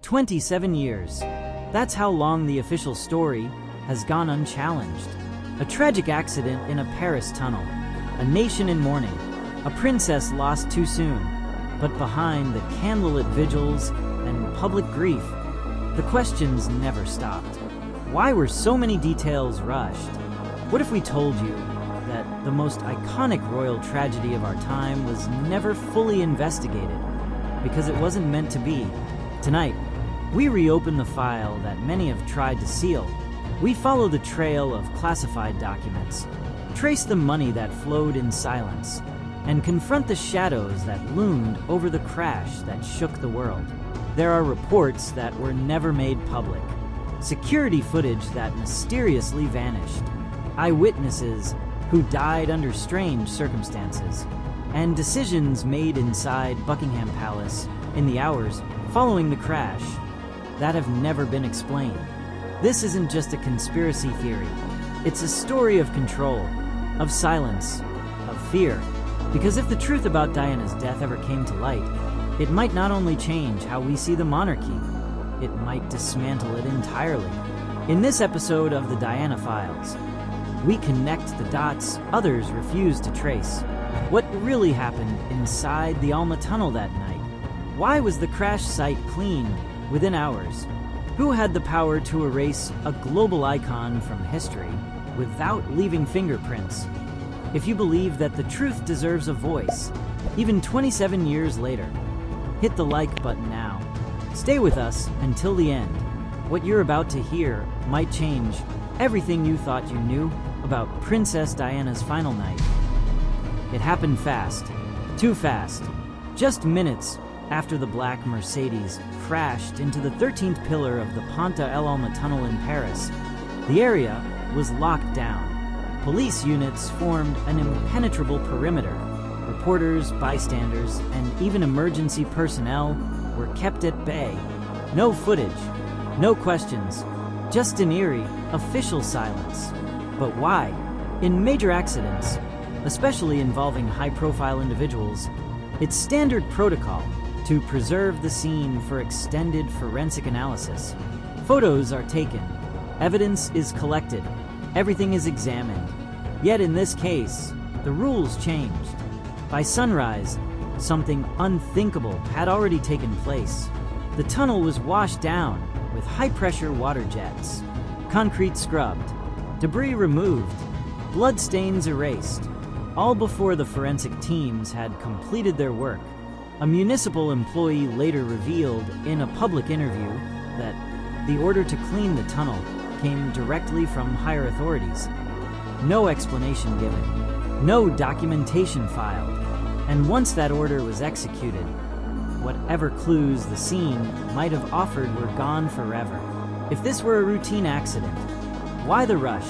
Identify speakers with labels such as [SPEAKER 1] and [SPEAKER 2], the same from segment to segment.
[SPEAKER 1] 27 years. That's how long the official story has gone unchallenged. A tragic accident in a Paris tunnel. A nation in mourning. A princess lost too soon. But behind the candlelit vigils and public grief, the questions never stopped. Why were so many details rushed? What if we told you that the most iconic royal tragedy of our time was never fully investigated because it wasn't meant to be? Tonight, we reopen the file that many have tried to seal. We follow the trail of classified documents, trace the money that flowed in silence, and confront the shadows that loomed over the crash that shook the world. There are reports that were never made public, security footage that mysteriously vanished, eyewitnesses who died under strange circumstances, and decisions made inside Buckingham Palace in the hours following the crash that have never been explained. This isn't just a conspiracy theory. It's a story of control, of silence, of fear. Because if the truth about Diana's death ever came to light, it might not only change how we see the monarchy, it might dismantle it entirely. In this episode of the Diana Files, we connect the dots others refuse to trace. What really happened inside the Alma tunnel that night? Why was the crash site cleaned within hours? Who had the power to erase a global icon from history without leaving fingerprints? If you believe that the truth deserves a voice, even 27 years later, hit the like button now. Stay with us until the end. What you're about to hear might change everything you thought you knew about Princess Diana's final night. It happened fast, too fast. Just minutes after the black Mercedes crashed into the 13th pillar of the Pont d'Alma tunnel in Paris, the area was locked down. Police units formed an impenetrable perimeter. Reporters, bystanders, and even emergency personnel were kept at bay. No footage, no questions, just an eerie, official silence. But why? In major accidents, especially involving high-profile individuals, it's standard protocol to preserve the scene for extended forensic analysis. Photos are taken, evidence is collected, everything is examined. Yet in this case, the rules changed. By sunrise, something unthinkable had already taken place. The tunnel was washed down with high-pressure water jets, concrete scrubbed, debris removed, bloodstains erased, all before the forensic teams had completed their work. A municipal employee later revealed in a public interview that the order to clean the tunnel came directly from higher authorities. No explanation given, no documentation filed, and once that order was executed, whatever clues the scene might have offered were gone forever. If this were a routine accident, why the rush?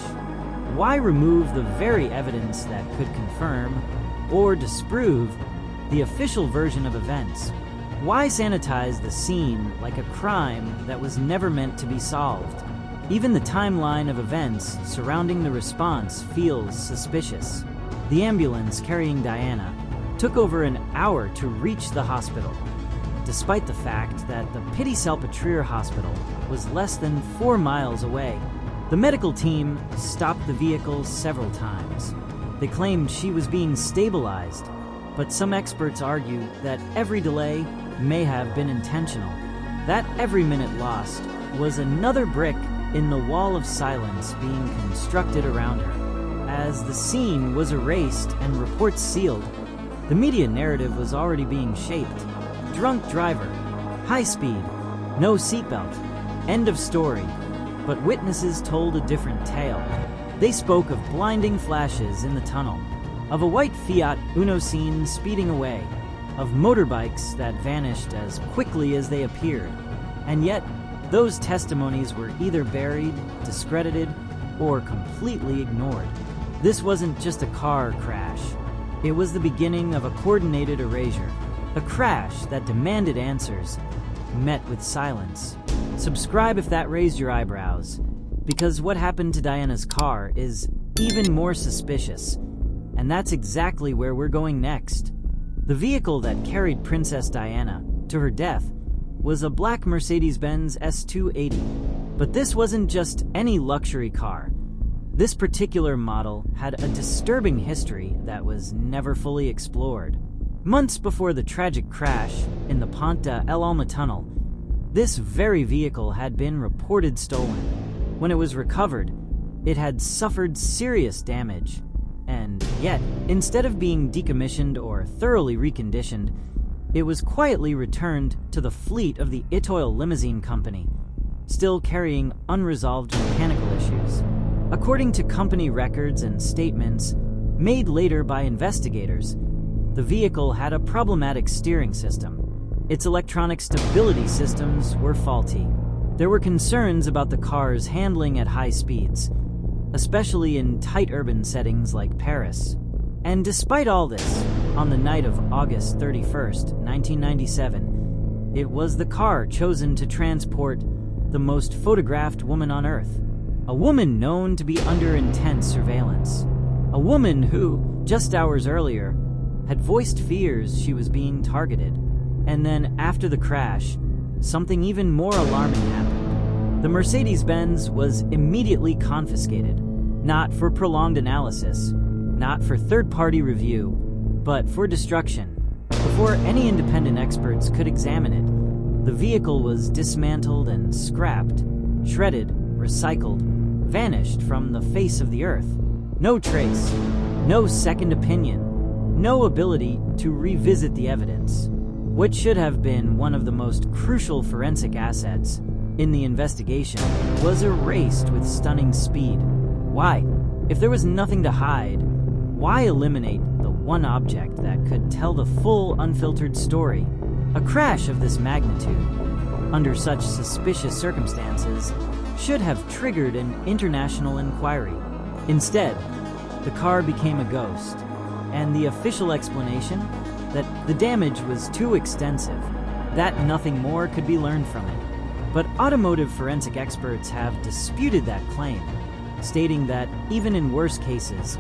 [SPEAKER 1] Why remove the very evidence that could confirm or disprove the official version of events? Why sanitize the scene like a crime that was never meant to be solved? Even the timeline of events surrounding the response feels suspicious. The ambulance carrying Diana took over an hour to reach the hospital, despite the fact that the Petit-Salpêtrière hospital was less than 4 miles away. The medical team stopped the vehicle several times. They claimed she was being stabilized, but some experts argue that every delay may have been intentional. That every minute lost was another brick in the wall of silence being constructed around her. As the scene was erased and reports sealed, the media narrative was already being shaped. Drunk driver, high speed, no seatbelt, end of story. But witnesses told a different tale. They spoke of blinding flashes in the tunnel, of a white Fiat Uno seen speeding away, of motorbikes that vanished as quickly as they appeared. And yet, those testimonies were either buried, discredited, or completely ignored. This wasn't just a car crash. It was the beginning of a coordinated erasure, a crash that demanded answers, met with silence. Subscribe if that raised your eyebrows, because what happened to Diana's car is even more suspicious, and that's exactly where we're going next. The vehicle that carried Princess Diana to her death was a black Mercedes-Benz S280. But this wasn't just any luxury car. This particular model had a disturbing history that was never fully explored. Months before the tragic crash in the Ponte El Alma tunnel, this very vehicle had been reported stolen. When it was recovered, it had suffered serious damage. And yet, instead of being decommissioned or thoroughly reconditioned, it was quietly returned to the fleet of the Itoil Limousine Company, still carrying unresolved mechanical issues. According to company records and statements made later by investigators, the vehicle had a problematic steering system. Its electronic stability systems were faulty. There were concerns about the car's handling at high speeds, especially in tight urban settings like Paris. And despite all this, on the night of August 31st, 1997, it was the car chosen to transport the most photographed woman on Earth. A woman known to be under intense surveillance. A woman who, just hours earlier, had voiced fears she was being targeted. And then, after the crash, something even more alarming happened. The Mercedes-Benz was immediately confiscated, not for prolonged analysis, not for third-party review, but for destruction. Before any independent experts could examine it, the vehicle was dismantled and scrapped, shredded, recycled, vanished from the face of the earth. No trace, no second opinion, no ability to revisit the evidence. What should have been one of the most crucial forensic assets in the investigation was erased with stunning speed. Why? If there was nothing to hide, why eliminate the one object that could tell the full, unfiltered story? A crash of this magnitude, under such suspicious circumstances, should have triggered an international inquiry. Instead, the car became a ghost, and the official explanation that the damage was too extensive, that nothing more could be learned from it. But automotive forensic experts have disputed that claim, stating that even in worse cases,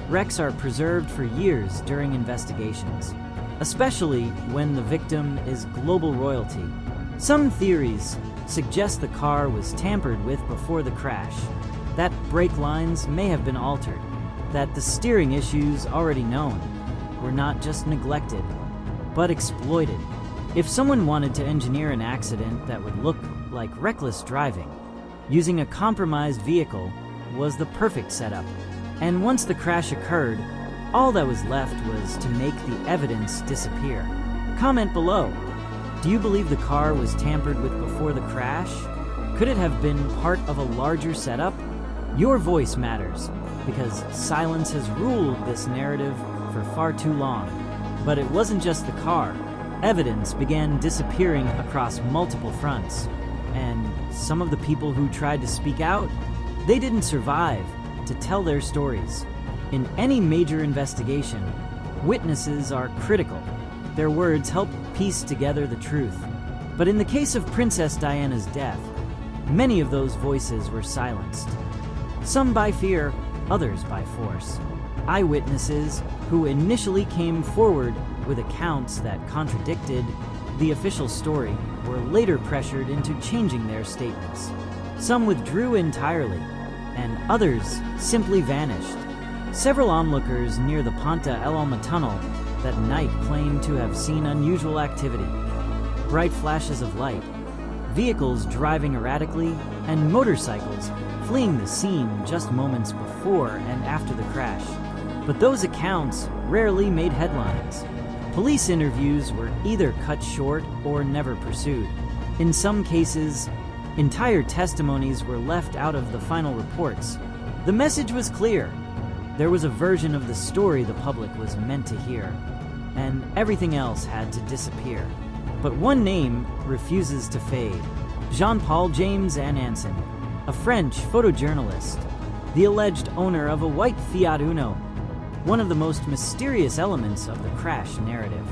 [SPEAKER 1] wrecks are preserved for years during investigations, especially when the victim is global royalty. Some theories suggest the car was tampered with before the crash, that brake lines may have been altered, that the steering issues already known were not just neglected, but exploited. If someone wanted to engineer an accident that would look like reckless driving, using a compromised vehicle was the perfect setup. And once the crash occurred, all that was left was to make the evidence disappear. Comment below. Do you believe the car was tampered with before the crash? Could it have been part of a larger setup? Your voice matters, because silence has ruled this narrative for far too long. But it wasn't just the car. Evidence began disappearing across multiple fronts. And some of the people who tried to speak out, they didn't survive to tell their stories. In any major investigation, witnesses are critical. Their words help piece together the truth. But in the case of Princess Diana's death, many of those voices were silenced. Some by fear, others by force. Eyewitnesses who initially came forward with accounts that contradicted the official story were later pressured into changing their statements. Some withdrew entirely, and others simply vanished. Several onlookers near the Ponte El Alma tunnel that night claimed to have seen unusual activity. Bright flashes of light, vehicles driving erratically, and motorcycles fleeing the scene just moments before and after the crash. But those accounts rarely made headlines. Police interviews were either cut short or never pursued. In some cases, entire testimonies were left out of the final reports. The message was clear. There was a version of the story the public was meant to hear, and everything else had to disappear. But one name refuses to fade. Jean-Paul James Andanson, a French photojournalist, the alleged owner of a white Fiat Uno, one of the most mysterious elements of the crash narrative.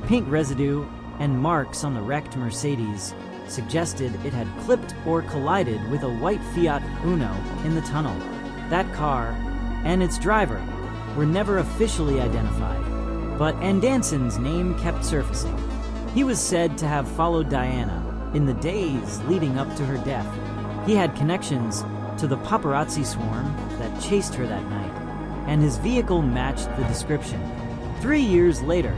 [SPEAKER 1] Paint residue and marks on the wrecked Mercedes suggested it had clipped or collided with a white Fiat Uno in the tunnel. That car and its driver were never officially identified, but Andanson's name kept surfacing. He was said to have followed Diana, in the days leading up to her death. He had connections to the paparazzi swarm that chased her that night, and his vehicle matched the description. 3 years later,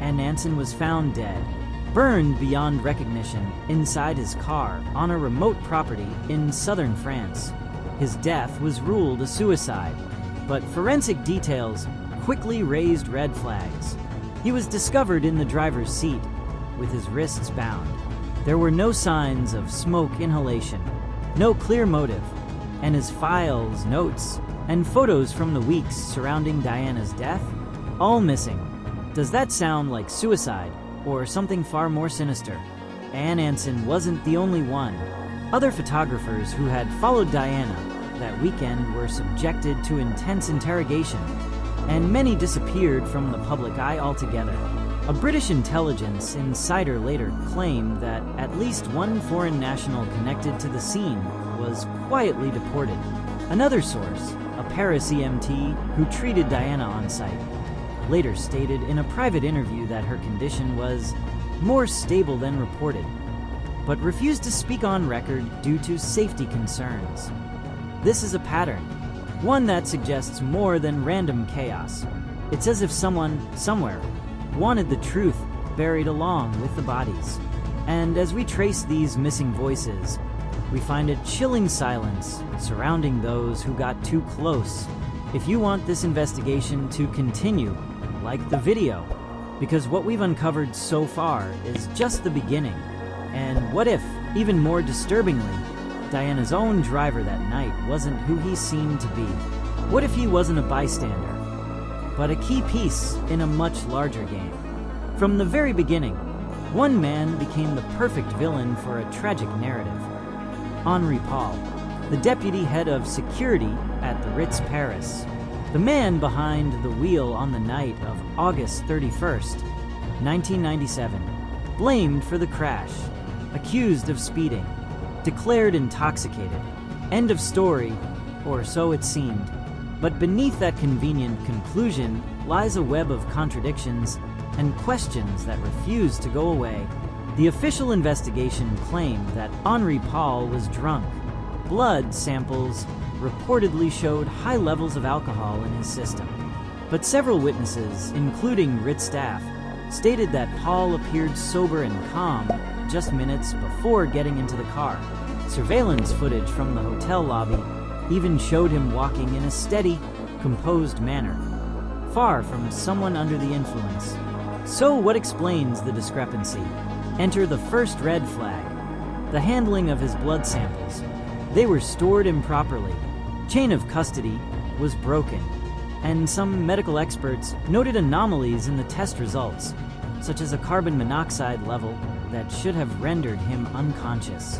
[SPEAKER 1] Andanson was found dead, burned beyond recognition inside his car on a remote property in southern France. His death was ruled a suicide, but forensic details quickly raised red flags. He was discovered in the driver's seat, with his wrists bound. There were no signs of smoke inhalation, no clear motive, and his files, notes, and photos from the weeks surrounding Diana's death, all missing. Does that sound like suicide, or something far more sinister? Andanson wasn't the only one. Other photographers who had followed Diana that weekend were subjected to intense interrogation, and many disappeared from the public eye altogether. A British intelligence insider later claimed that at least one foreign national connected to the scene was quietly deported. Another source, a Paris EMT who treated Diana on site, later stated in a private interview that her condition was more stable than reported, but refused to speak on record due to safety concerns. This is a pattern, one that suggests more than random chaos. It's as if someone, somewhere, wanted the truth buried along with the bodies. And as we trace these missing voices, we find a chilling silence surrounding those who got too close. If you want this investigation to continue, like the video, because what we've uncovered so far is just the beginning. And what if, even more disturbingly, Diana's own driver that night wasn't who he seemed to be? What if he wasn't a bystander, but a key piece in a much larger game? From the very beginning, one man became the perfect villain for a tragic narrative. Henri Paul, the deputy head of security at the Ritz Paris, the man behind the wheel on the night of August 31st, 1997, blamed for the crash, accused of speeding, declared intoxicated. End of story, or so it seemed. But beneath that convenient conclusion lies a web of contradictions and questions that refuse to go away. The official investigation claimed that Henri Paul was drunk. Blood samples reportedly showed high levels of alcohol in his system. But several witnesses, including Ritz staff, stated that Paul appeared sober and calm just minutes before getting into the car. Surveillance footage from the hotel lobby even showed him walking in a steady, composed manner, far from someone under the influence. So what explains the discrepancy? Enter the first red flag: the handling of his blood samples. They were stored improperly. Chain of custody was broken, and some medical experts noted anomalies in the test results, such as a carbon monoxide level that should have rendered him unconscious.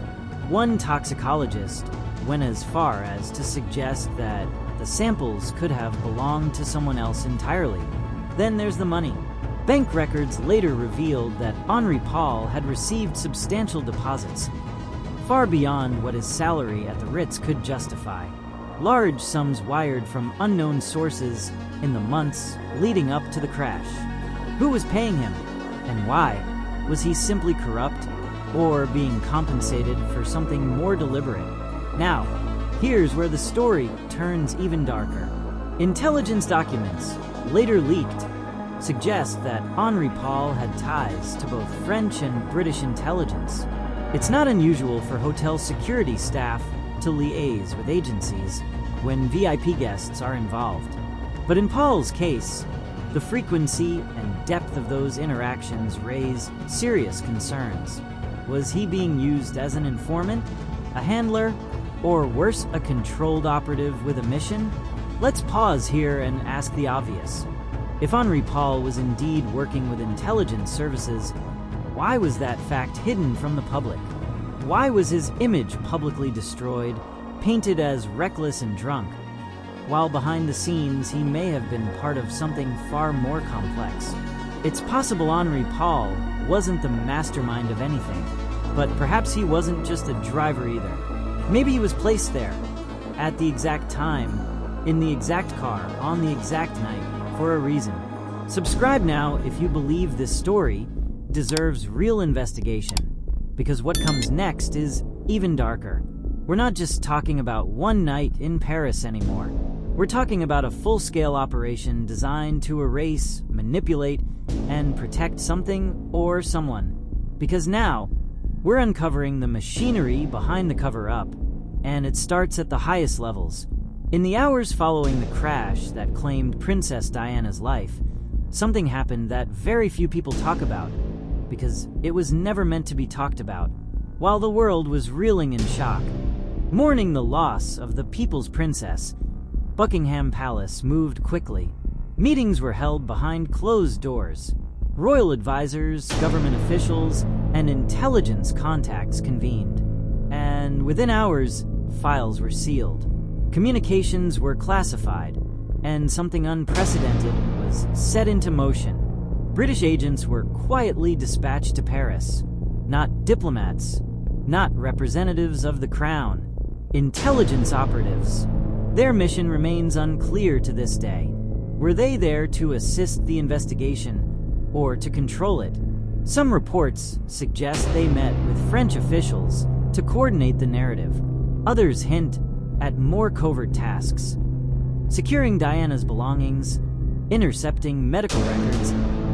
[SPEAKER 1] One toxicologist went as far as to suggest that the samples could have belonged to someone else entirely. Then there's the money. Bank records later revealed that Henri Paul had received substantial deposits, far beyond what his salary at the Ritz could justify. Large sums wired from unknown sources in the months leading up to the crash. Who was paying him, and why? Was he simply corrupt, or being compensated for something more deliberate? Now, here's where the story turns even darker. Intelligence documents, later leaked, suggest that Henri Paul had ties to both French and British intelligence. It's not unusual for hotel security staff to liaise with agencies when VIP guests are involved. But in Paul's case, the frequency and depth of those interactions raise serious concerns. Was he being used as an informant, a handler, or worse, a controlled operative with a mission? Let's pause here and ask the obvious. If Henri Paul was indeed working with intelligence services, why was that fact hidden from the public? Why was his image publicly destroyed, painted as reckless and drunk, while behind the scenes he may have been part of something far more complex? It's possible Henri Paul wasn't the mastermind of anything, but perhaps he wasn't just a driver either. Maybe he was placed there, at the exact time, in the exact car, on the exact night, for a reason. Subscribe now if you believe this story deserves real investigation. because what comes next is even darker. We're not just talking about one night in Paris anymore. We're talking about a full-scale operation designed to erase, manipulate, and protect something or someone. Because now, we're uncovering the machinery behind the cover-up, and it starts at the highest levels. In the hours following the crash that claimed Princess Diana's life, something happened that very few people talk about, because it was never meant to be talked about, while the world was reeling in shock. Mourning the loss of the people's princess, Buckingham Palace moved quickly. Meetings were held behind closed doors. Royal advisors, government officials, and intelligence contacts convened. And within hours, files were sealed. Communications were classified, and something unprecedented was set into motion. British agents were quietly dispatched to Paris. Not diplomats, not representatives of the crown. Intelligence operatives. Their mission remains unclear to this day. Were they there to assist the investigation or to control it? Some reports suggest they met with French officials to coordinate the narrative. Others hint at more covert tasks. Securing Diana's belongings, intercepting medical records,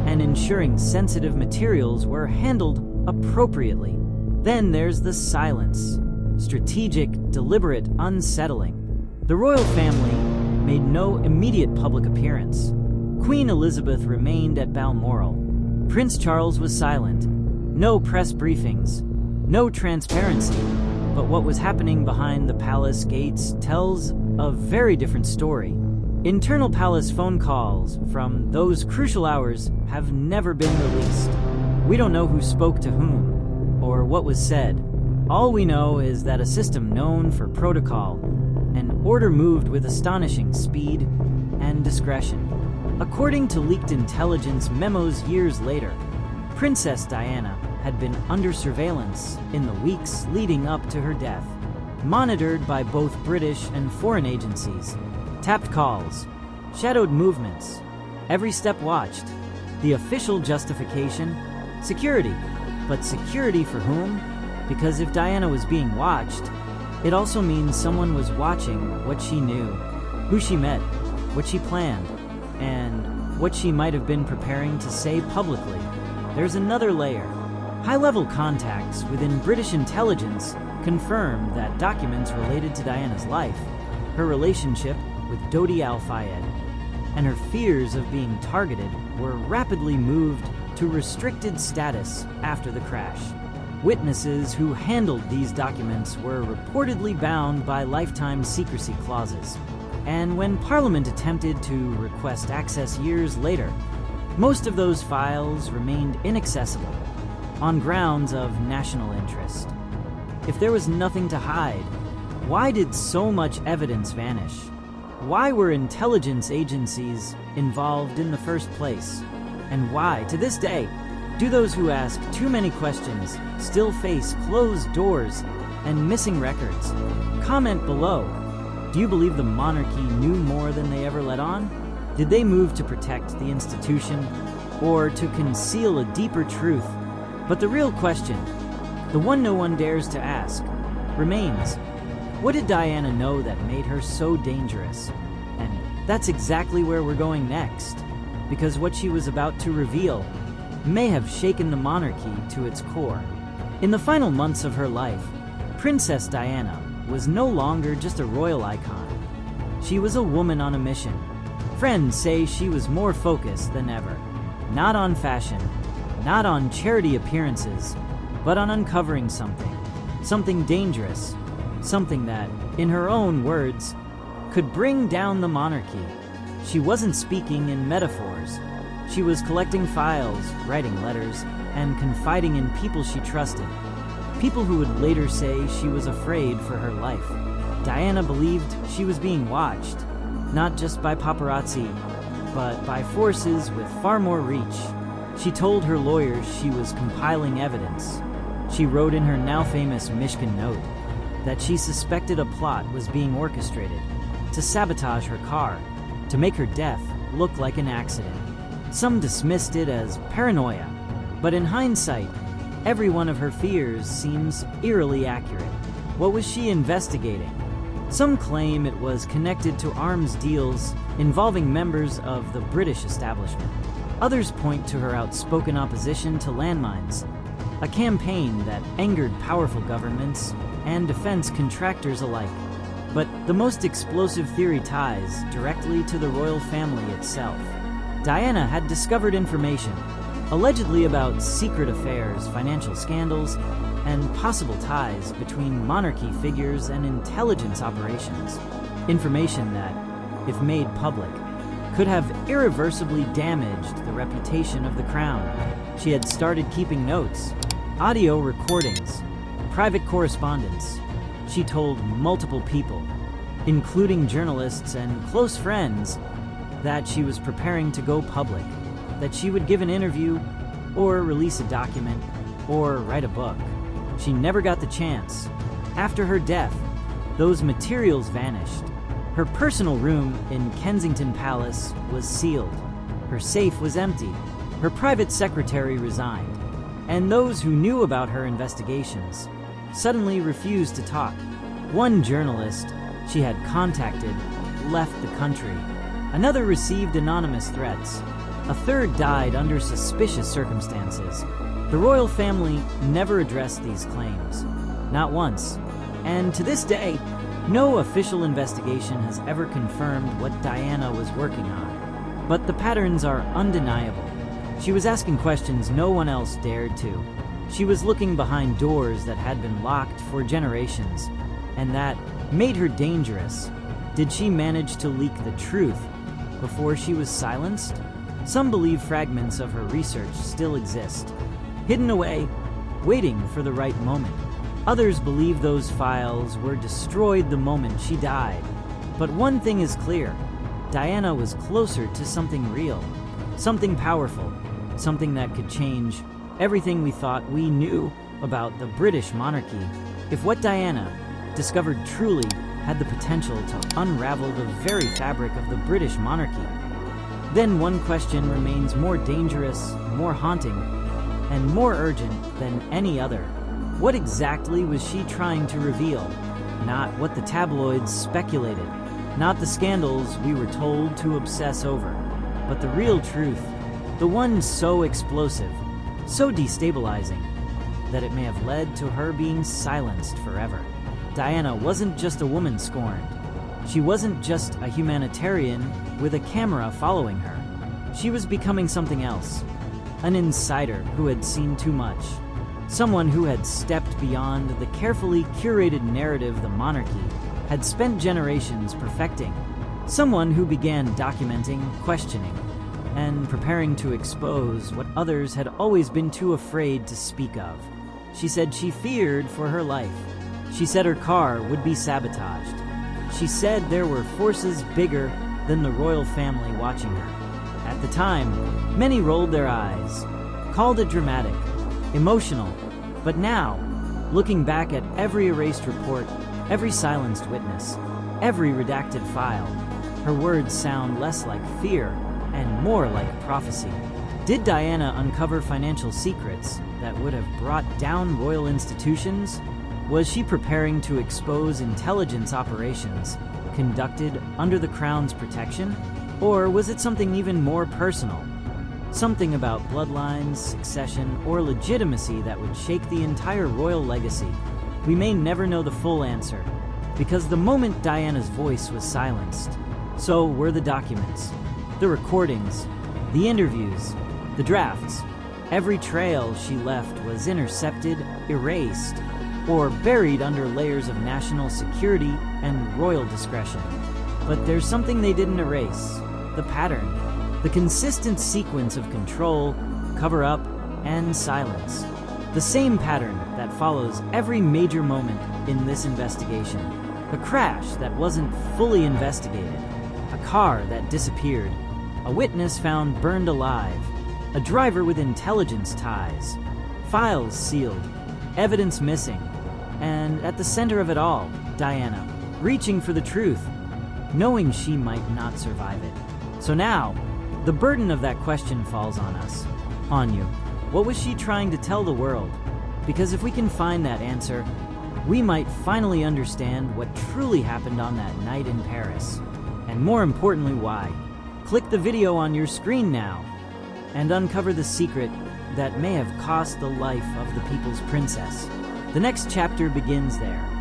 [SPEAKER 1] and ensuring sensitive materials were handled appropriately. Then there's the silence. Strategic, deliberate, unsettling. The royal family made no immediate public appearance. Queen Elizabeth remained at Balmoral. Prince Charles was silent. No press briefings, no transparency. But what was happening behind the palace gates tells a very different story. Internal palace phone calls from those crucial hours have never been released. We don't know who spoke to whom or what was said. All we know is that a system known for protocol and order moved with astonishing speed and discretion. According to leaked intelligence memos years later, Princess Diana had been under surveillance in the weeks leading up to her death, monitored by both British and foreign agencies. Tapped calls, shadowed movements, every step watched. The official justification? Security. But security for whom? Because if Diana was being watched, it also means someone was watching what she knew, who she met, what she planned, and what she might have been preparing to say publicly. There's another layer. High-level contacts within British intelligence confirmed that documents related to Diana's life, her relationship with Dodi Al-Fayed, and her fears of being targeted were rapidly moved to restricted status after the crash. Witnesses who handled these documents were reportedly bound by lifetime secrecy clauses, and when Parliament attempted to request access years later, most of those files remained inaccessible on grounds of national interest. If there was nothing to hide, why did so much evidence vanish? Why were intelligence agencies involved in the first place? And why, to this day, do those who ask too many questions still face closed doors and missing records? Comment below. Do you believe the monarchy knew more than they ever let on? Did they move to protect the institution or to conceal a deeper truth? But the real question, the one no one dares to ask, remains. What did Diana know that made her so dangerous? And that's exactly where we're going next, because what she was about to reveal may have shaken the monarchy to its core. In the final months of her life, Princess Diana was no longer just a royal icon. She was a woman on a mission. Friends say she was more focused than ever, not on fashion, not on charity appearances, but on uncovering something dangerous, something that, in her own words, could bring down the monarchy. She wasn't speaking in metaphors. She was collecting files, writing letters, and confiding in people she trusted. People who would later say she was afraid for her life. Diana believed she was being watched, not just by paparazzi, but by forces with far more reach. She told her lawyers she was compiling evidence. She wrote in her now famous Mishkan note that she suspected a plot was being orchestrated to sabotage her car, to make her death look like an accident. Some dismissed it as paranoia, but in hindsight, Every one of her fears seems eerily accurate. What was she investigating? Some claim it was connected to arms deals involving members of the British establishment. Others point to her outspoken opposition to landmines, a campaign that angered powerful governments and defense contractors alike. But the most explosive theory ties directly to the royal family itself. Diana had discovered information, allegedly about secret affairs, financial scandals, and possible ties between monarchy figures and intelligence operations. Information that, if made public, could have irreversibly damaged the reputation of the crown. She had started keeping notes, audio recordings, private correspondence. She told multiple people, including journalists and close friends, that she was preparing to go public, that she would give an interview, or release a document, or write a book. She never got the chance. After her death, those materials vanished. Her personal room in Kensington Palace was sealed. Her safe was empty. Her private secretary resigned. And those who knew about her investigations suddenly refused to talk. One journalist she had contacted left the country. Another received anonymous threats. A third died under suspicious circumstances. The royal family never addressed these claims, not once. And to this day, no official investigation has ever confirmed what Diana was working on. But the patterns are undeniable. She was asking questions no one else dared to. She was looking behind doors that had been locked for generations, and that made her dangerous. Did she manage to leak the truth before she was silenced? Some believe fragments of her research still exist, hidden away, waiting for the right moment. Others believe those files were destroyed the moment she died. But one thing is clear: Diana was closer to something real, something powerful, something that could change everything we thought we knew about the British monarchy. If what Diana discovered truly had the potential to unravel the very fabric of the British monarchy, then one question remains more dangerous, more haunting, and more urgent than any other. What exactly was she trying to reveal? Not what the tabloids speculated, not the scandals we were told to obsess over, but the real truth, the one so explosive, so destabilizing, that it may have led to her being silenced forever. Diana wasn't just a woman scorned. She wasn't just a humanitarian with a camera following her. She was becoming something else. An insider who had seen too much. Someone who had stepped beyond the carefully curated narrative the monarchy had spent generations perfecting. Someone who began documenting, questioning, and preparing to expose what others had always been too afraid to speak of. She said she feared for her life. She said her car would be sabotaged. She said there were forces bigger than the royal family watching her. At the time, many rolled their eyes, called it dramatic, emotional. But now, looking back at every erased report, every silenced witness, every redacted file, her words sound less like fear and more like prophecy. Did Diana uncover financial secrets that would have brought down royal institutions? Was she preparing to expose intelligence operations conducted under the crown's protection? Or was it something even more personal? Something about bloodlines, succession, or legitimacy that would shake the entire royal legacy? We may never know the full answer, because the moment Diana's voice was silenced, so were the documents, the recordings, the interviews, the drafts. Every trail she left was intercepted, erased, or buried under layers of national security and royal discretion. But there's something they didn't erase: the pattern, the consistent sequence of control, cover-up, and silence. The same pattern that follows every major moment in this investigation. A crash that wasn't fully investigated, a car that disappeared, a witness found burned alive, a driver with intelligence ties, files sealed, evidence missing, and at the center of it all, Diana, reaching for the truth, knowing she might not survive it. So now, the burden of that question falls on us, on you. What was she trying to tell the world? Because if we can find that answer, we might finally understand what truly happened on that night in Paris. And more importantly, why. Click the video on your screen now and uncover the secret that may have cost the life of the people's princess. The next chapter begins there.